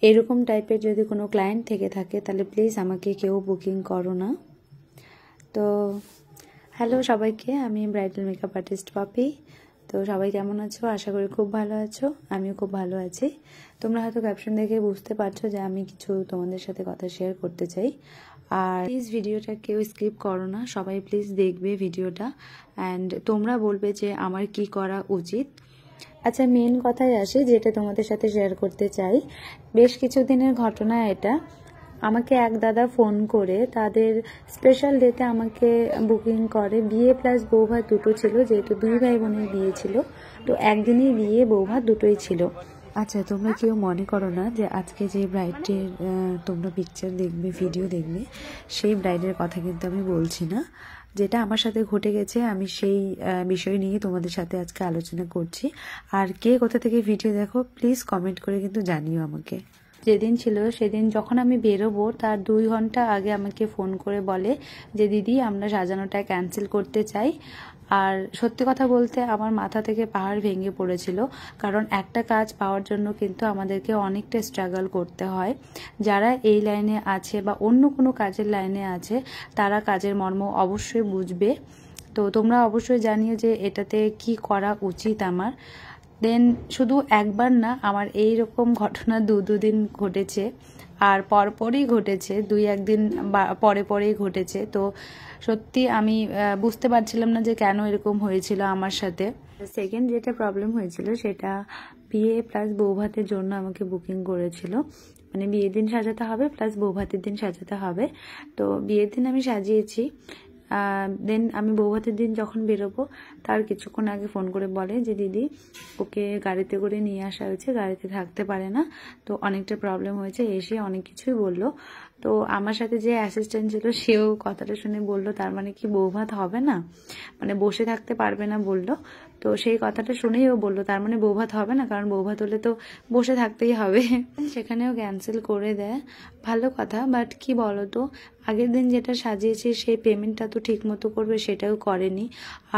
এরকম টাইপের যদি কোনো ক্লায়েন্ট থেকে থাকে তাহলে প্লিজ আমাকে কেউ বুকিং করো না। তো হ্যালো সবাইকে, আমি ব্রাইডাল মেকআপ আর্টিস্ট পপি। তো সবাই কেমন আছো? আশা করি খুব ভালো আছো। আমিও খুব ভালো আছি। তোমরা হয়তো ক্যাপশন দেখে বুঝতে পারছো যে আমি কিছু তোমাদের সাথে কথা শেয়ার করতে চাই। আর প্লিজ ভিডিওটা কেউ স্কিপ করো না, সবাই প্লিজ দেখবে ভিডিওটা অ্যান্ড তোমরা বলবে যে আমার কি করা উচিত। আচ্ছা, মেন কথায় আসি, যেটা তোমাদের সাথে শেয়ার করতে চাই। বেশ কিছুদিনের ঘটনা এটা। আমাকে এক দাদা ফোন করে তাদের স্পেশাল ডেতে আমাকে বুকিং করে। বিয়ে প্লাস বৌভাত দুটো ছিল, যেহেতু 2 ভাই বোনের বিয়ে ছিল, তো একদিনেই বিয়ে বৌভাত দুটোই ছিল। আচ্ছা, তোমরা কেউ মনে করো না যে আজকে যে ব্রাইডের তোমরা পিকচার দেখবে, ভিডিও দেখবে, সেই ব্রাইডের কথা কিন্তু আমি বলছি না। যেটা আমার সাথে ঘটে গেছে আমি সেই বিষয় নিয়ে তোমাদের সাথে আজকে আলোচনা করছি। আর কে কোথা থেকে ভিডিও দেখো প্লিজ কমেন্ট করে কিন্তু জানিও আমাকে। যেদিন ছিল সেদিন যখন আমি বেরোবো তার 2 ঘন্টা আগে আমাকে ফোন করে বলে যে দিদি আমরা সাজানোটা ক্যান্সেল করতে চাই। আর সত্যি কথা বলতে আমার মাথা থেকে পাহাড় ভেঙে পড়েছিল, কারণ একটা কাজ পাওয়ার জন্য কিন্তু আমাদেরকে অনেকটা স্ট্রাগল করতে হয়। যারা এই লাইনে আছে বা অন্য কোনো কাজের লাইনে আছে তারা কাজের মর্ম অবশ্যই বুঝবে। তো তোমরা অবশ্যই জানিও যে এটাতে কি করা উচিত আমার। দেন শুধু একবার না, আমার এই রকম ঘটনা দুদিন ঘটেছে, আর পরপরই ঘটেছে, 2-1 দিন পরেই ঘটেছে। তো সত্যি আমি বুঝতে পারছিলাম না যে কেন এরকম হয়েছিল আমার সাথে। সেকেন্ড যেটা প্রবলেম হয়েছিল সেটা বিয়ে প্লাস বৌভাতের জন্য আমাকে বুকিং করেছিল। মানে বিয়ের দিন সাজাতে হবে প্লাস বৌভাতের দিন সাজাতে হবে। তো বিয়ের দিন আমি সাজিয়েছি। দেন আমি বৌভাতের দিন যখন বেরোবো তার কিছুক্ষণ আগে ফোন করে বলে যে দিদি ওকে গাড়িতে করে নিয়ে আসা হয়েছে, গাড়িতে থাকতে পারে না, তো অনেকটা প্রবলেম হয়েছে। এসে অনেক কিছুই বললো। তো আমার সাথে যে অ্যাসিস্ট্যান্ট ছিল সেও কথাটা শুনে বলল তার মানে কি বৌভাত হবে না, মানে বসে থাকতে পারবে না বললো। তো সেই কথাটা শুনেই ও বললো তার মানে বৌভাত হবে না, কারণ বৌভাত হলে তো বসে থাকতেই হবে। সেখানেও ক্যান্সেল করে দেয়, ভালো কথা। বাট কি বলতো, আগের দিন যেটা সাজিয়েছি সেই পেমেন্টটা তো ঠিক মতো করবে সেটাও করেনি।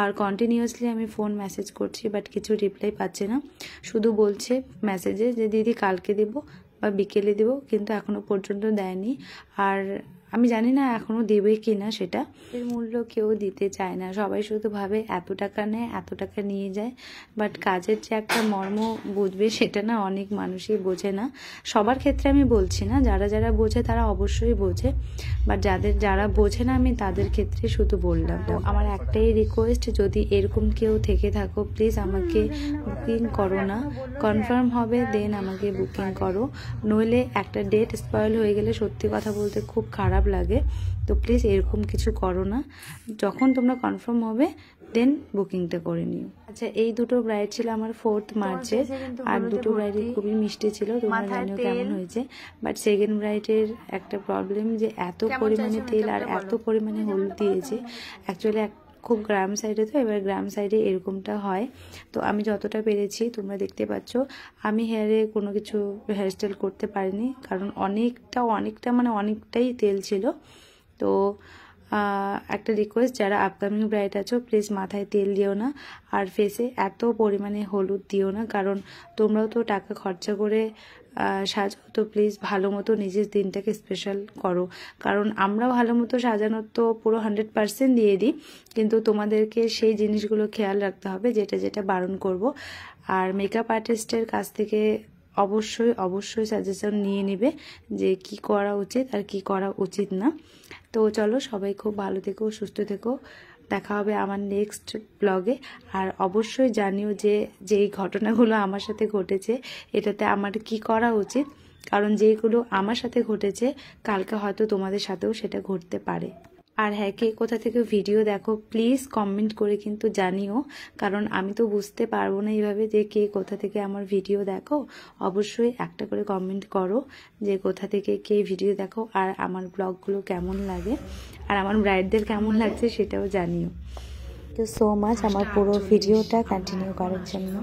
আর কন্টিনিউয়াসলি আমি ফোন মেসেজ করছি বাট কিছু রিপ্লাই পাচ্ছে না। শুধু বলছে মেসেজে যে দিদি কালকে দিব বা বিকেলে দিব, কিন্তু এখনো পর্যন্ত দেয়নি। আর আমি জানি না এখনো দেবে কি না, সেটা এর মূল্য কেউ দিতে চায় না। সবাই শুধু ভাবে এত টাকা নেয়, এত টাকা নিয়ে যায়। বাট কাজের যে একটা মর্ম বুঝবে সেটা না অনেক মানুষই বোঝে না। সবার ক্ষেত্রে আমি বলছি না, যারা যারা বোঝে তারা অবশ্যই বোঝে, বাট যারা বোঝে না আমি তাদের ক্ষেত্রে শুধু বললাম। তো আমার একটাই রিকোয়েস্ট, যদি এরকম কেউ থেকে থাকো প্লিজ আমাকে বুকিং করো না। কনফার্ম হবে দেন আমাকে বুকিং করো, নইলে একটা ডেট স্পয়েল হয়ে গেলে সত্যি কথা বলতে খুব খারাপ লাগে। তো প্লিজ এরকম কিছু করো না। যখন তোমরা কনফার্ম হবে দেন বুকিংটা করে নিও। আচ্ছা, এই দুটো ব্রাইড ছিল আমার 4th মার্চে। আর দুটো ব্রাইডই খুবই মিষ্টি ছিল, তোমরা জানিও কেমন হয়েছে। বাট সেকেন্ড ব্রাইডের একটা প্রবলেম যে এত পরিমাণে তেল আর এত পরিমাণে হলুদ দিয়েছে। অ্যাকচুয়ালি খুব গ্রাম সাইডে, তো এবার গ্রাম সাইডে এরকমটা হয়। তো আমি যতটা পেরেছি তোমরা দেখতে পাচ্ছ, আমি হেয়ারে কোনো কিছু হেয়ারস্টাইল করতে পারিনি, কারণ অনেকটাই তেল ছিল। তো একটা রিকোয়েস্ট, যারা আপকামিং ব্রাইড আছো প্লিজ মাথায় তেল দিও না আর ফেসে এত পরিমাণে হলুদ দিও না, কারণ তোমরাও তো টাকা খরচা করে সাজাও। তো প্লিজ ভালো মতো নিজের দিনটাকে স্পেশাল করো, কারণ আমরা ভালো মতো সাজানোর তো পুরো 100% দিয়ে দিই, কিন্তু তোমাদেরকে সেই জিনিসগুলো খেয়াল রাখতে হবে যেটা যেটা বারণ করব। আর মেকআপ আর্টিস্টের কাছ থেকে অবশ্যই সাজেশন নিয়ে নেবে যে কি করা উচিত আর কি করা উচিত না। তো চলো, সবাই খুব ভালো থেকো, সুস্থ থেকো। দেখা হবে আমার নেক্সট ব্লগে। আর অবশ্যই জানিও যে যেই ঘটনাগুলো আমার সাথে ঘটেছে এটাতে আমার কি করা উচিত, কারণ যেইগুলো আমার সাথে ঘটেছে কালকে হয়তো তোমাদের সাথেও সেটা ঘটতে পারে। আর হ্যাঁ, কে কোথা থেকে ভিডিও দেখো প্লিজ কমেন্ট করে কিন্তু জানিও, কারণ আমি তো বুঝতে পারবো না এইভাবে যে কে কোথা থেকে আমার ভিডিও দেখো। অবশ্যই একটা করে কমেন্ট করো যে কোথা থেকে কে ভিডিও দেখো, আর আমার ব্লগগুলো কেমন লাগে আর আমার ব্রাইডদের কেমন লাগছে সেটাও জানিও। তো সো মাচ আমার পুরো ভিডিওটা কন্টিনিউ করার জন্য।